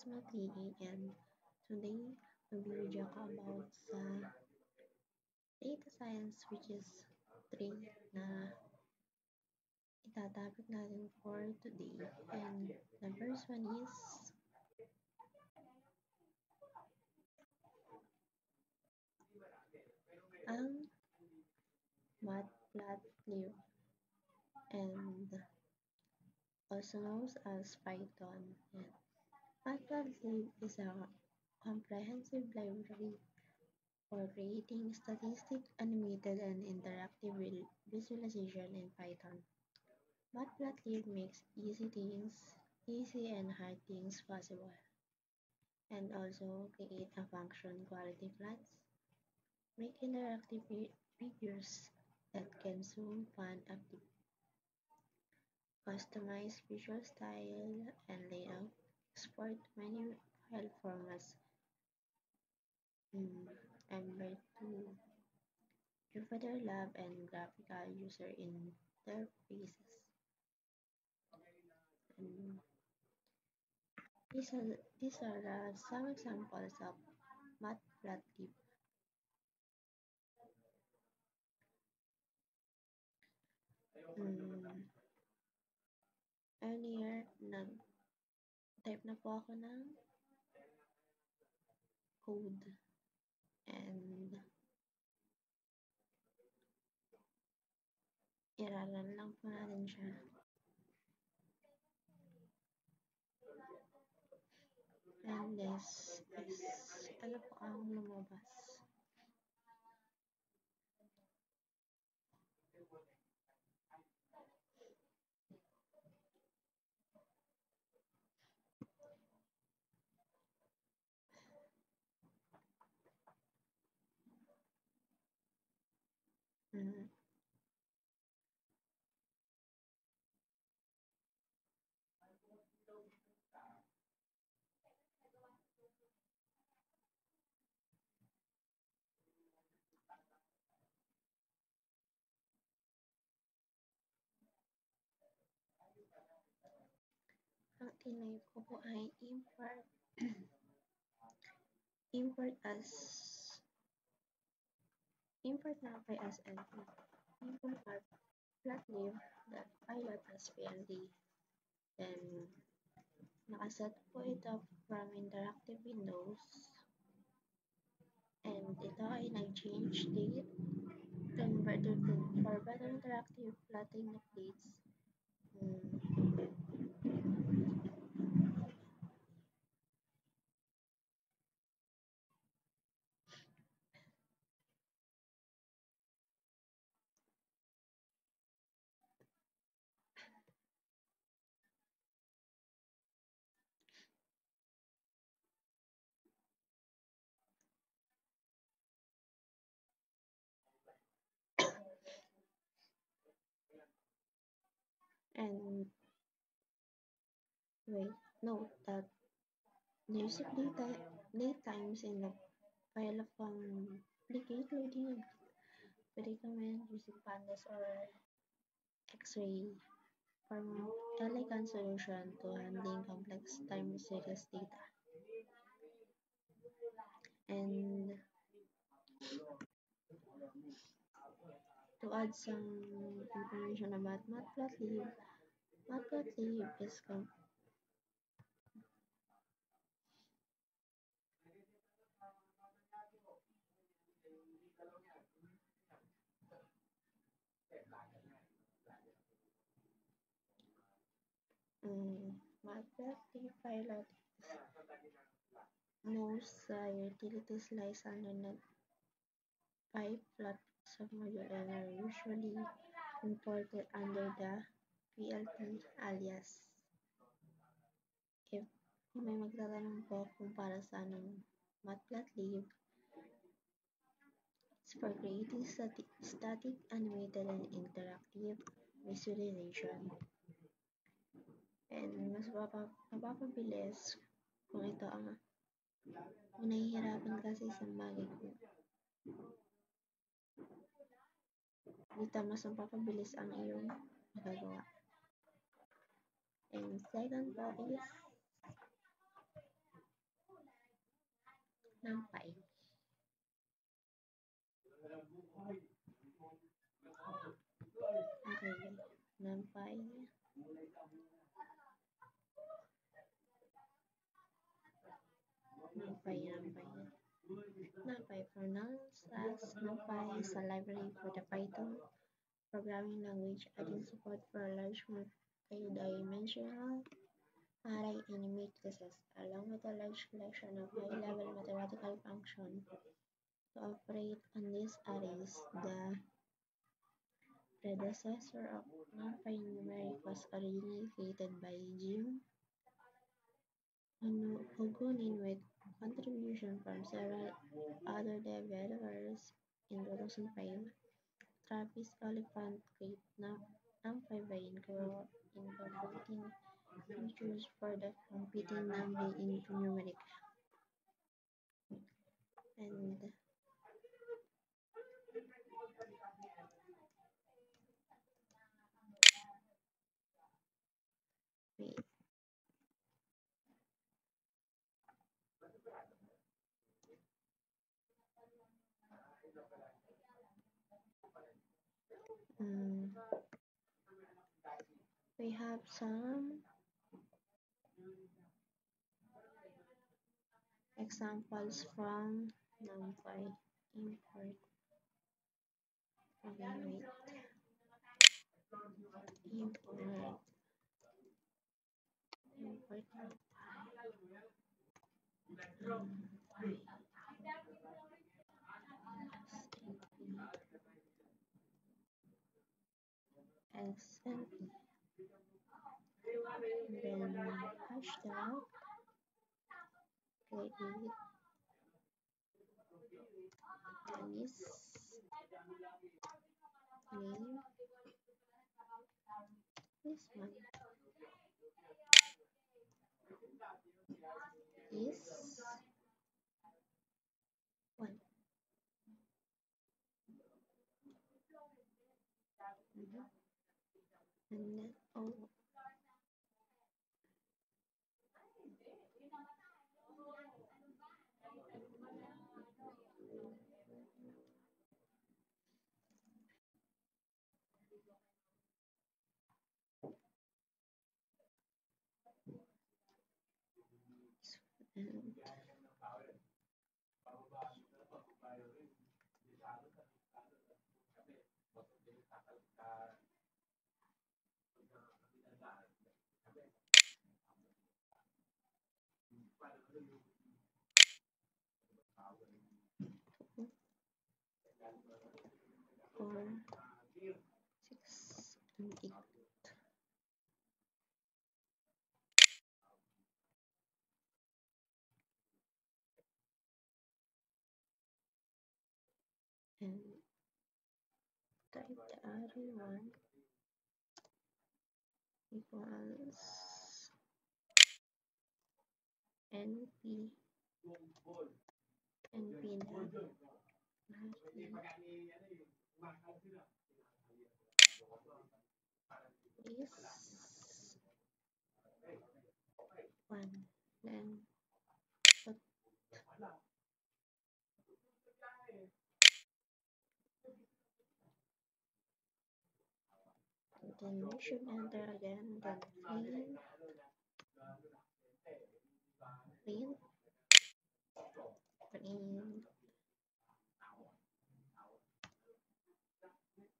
is Matili and today magbibideo ako about sa data science which is 3 na itatopic natin for today. And the first one is ang Matplotlib and also known as Python. And Matplotlib is a comprehensive library for creating statistic, animated, and interactive visualization in Python. Matplotlib makes easy and hard things possible, and also create a function quality plots, make interactive figures that can zoom, pan, update, customize visual style and layout, export many file formats, Embed2, Jupyter Lab, and graphical user interfaces. And these are some examples of Matplotlib. Earlier, nag-type na po ako ng code and iraran lang po natin siya. And this is ano po ang lumabas. Mm. Ang tinay ko po ay import na as NP. Import Matplotlib.pilot as PLD. Then, nakaset po ito from interactive windows. And ito ay nag-change date converted for better interactive plotting updates. And note that music date times in the file of complicate loading recommend using pandas or X-ray for more elegant solution to handling complex time series data. And to add some information about Matplotlib is Matplotlib pilot most utilities lies under the pyplot submodule and are usually imported under the PLT alias. If may magtatanong po kung para saan ang Matplotlib, it's for creating static, animated, and interactive visualization. And mas mapapabilis kung ito ang nahihirapan kasi sa bagay ko. Dito mas mapapabilis ang iyong magagawa. And second po is NumPy. Okay, NumPy. NumPy pronounced as NumPy is a library for the Python programming language adding support for a large multi-dimensional array and matrices, along with a large collection of high-level mathematical functions to operate on these arrays. The predecessor of NumPy Numeric was originally created by Jim Hugunin with contribution from several other developers in 2005. Travis Oliphant created NumPy by incorporating features for the computing numbering into numeric. And wait, mm, we have some examples from NumPy. Import. Okay, wait. Import. Import NumPy. XMP. Then hashtag create Dennis name this one is one. And then oh and four, six, and eight. And type the other one equals np np is one. Then put then we should enter again then print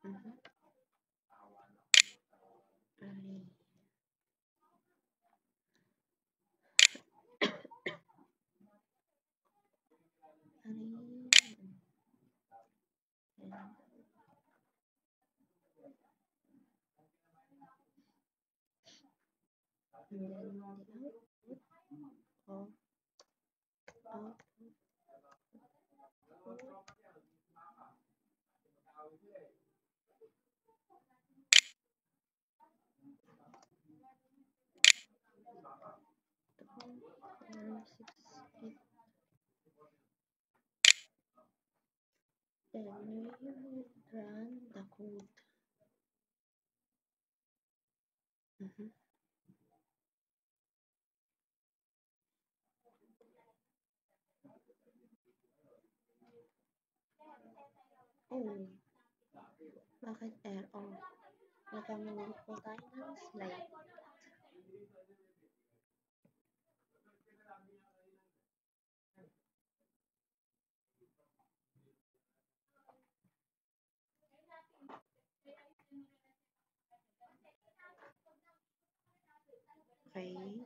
array array and then the output of output 4, 6, 8. Then we will run the code. Oh, bakit air? Oh, nagamit po tayo ng slide. Okay.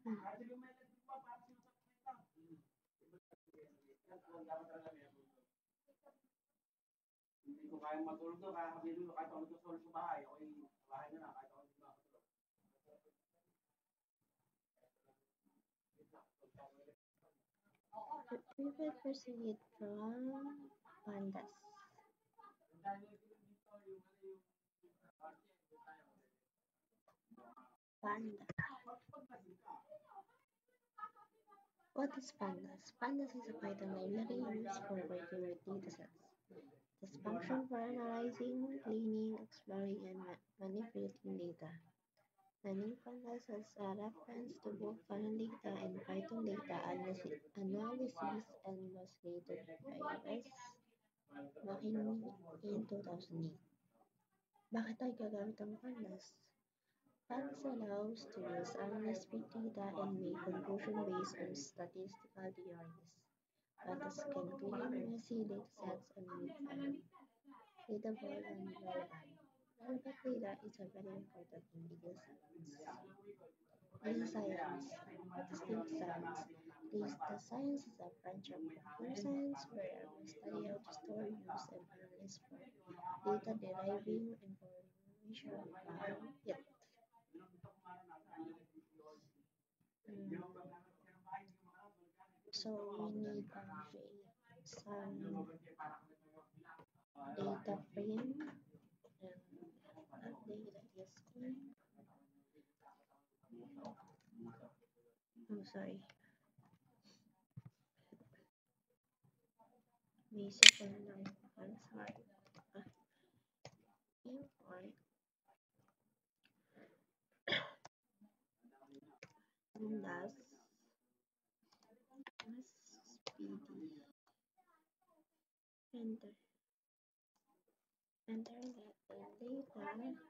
Hmm. We will proceed from pandas. Panda. What is pandas? Pandas is a Python library used for working with datasets. This function for analyzing, cleaning, exploring, and manipulating data. The name pandas has a reference to both foreign data and Python data analysis and was created by Wes McKinney in 2008. Bakit tayo gagamit ng pandas? Pandas allows tools analyze big data and make conclusion based on statistical theories. Pandas can clean messy datasets and make readable and relevant. Relevant data is a very important in data science. Data science. What is data science? Data science is a branch of computer science where we study how to store, use, and analyze data deriving information from it. Mm, So we need some data frame and that data is in. Oh, sorry. Basic and I'm sorry. Import pandas SPD. Enter. Enter that data.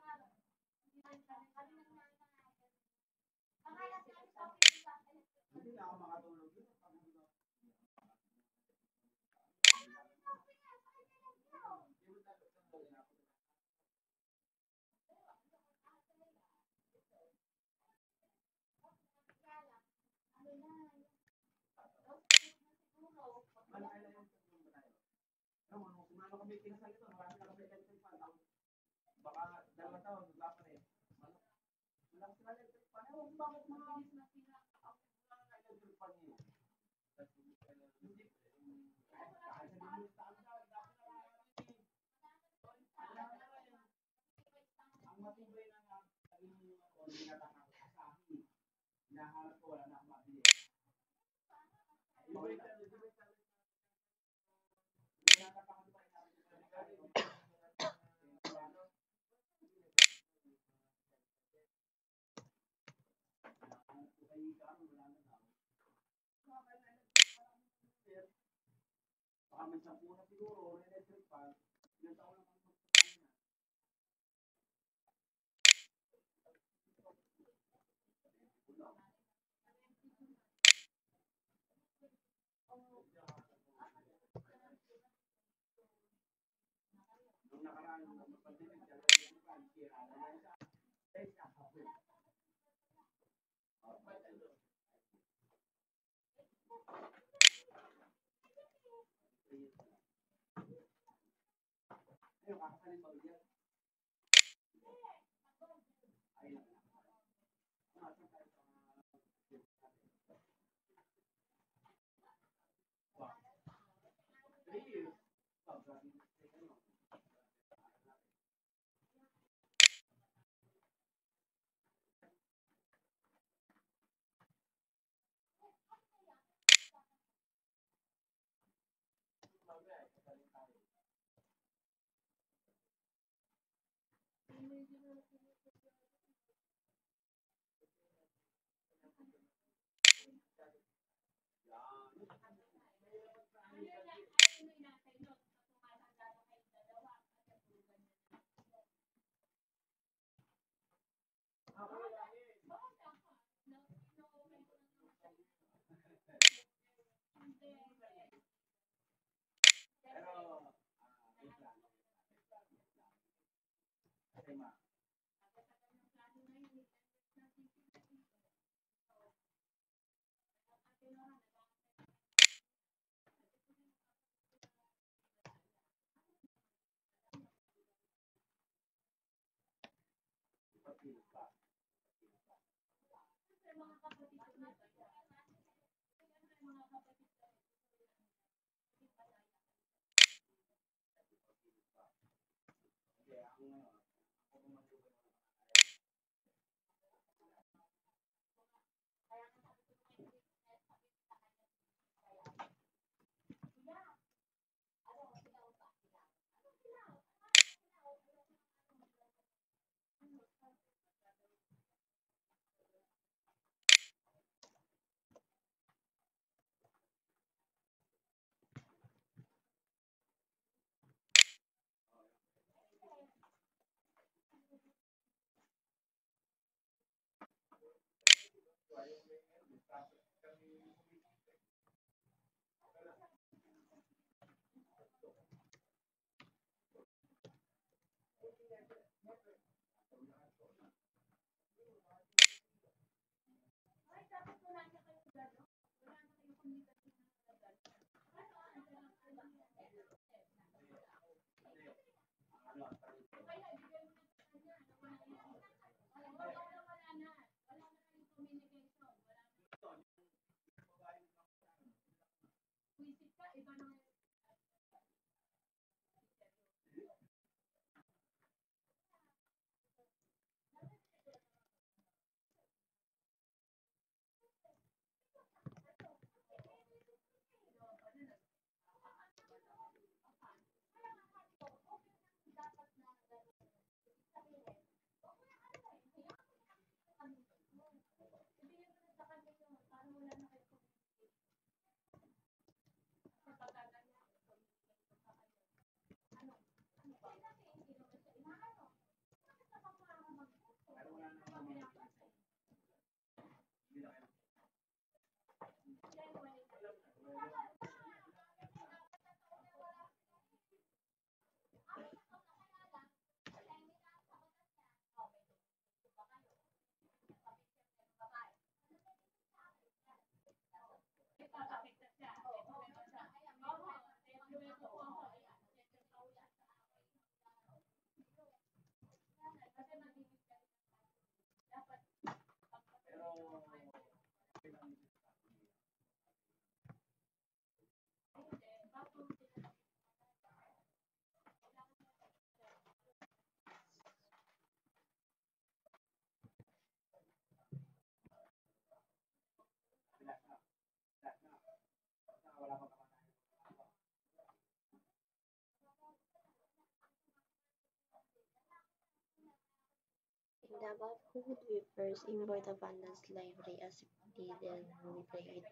In the above code, we first import a pandas library as PD, then we create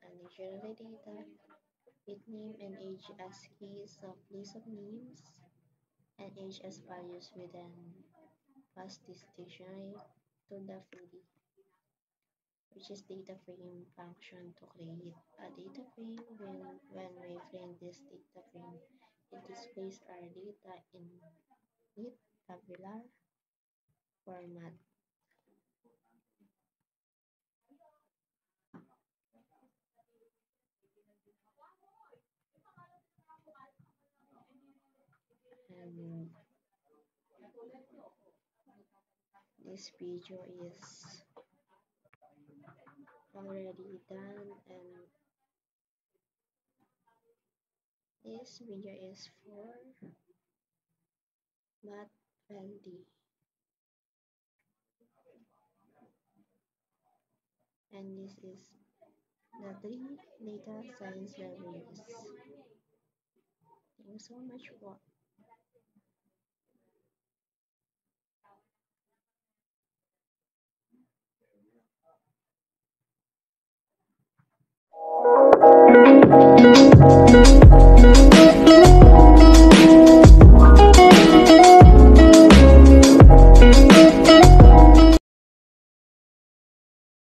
a dictionary data with name and age as keys of list of names and age as values. We then pass this dictionary to the foodie, which is data frame function to create a data frame. When we frame this data frame, it displays our data in neat tabular format. And this video is already done, and this video is for Math LD, and this is the three data science libraries. Thank you so much for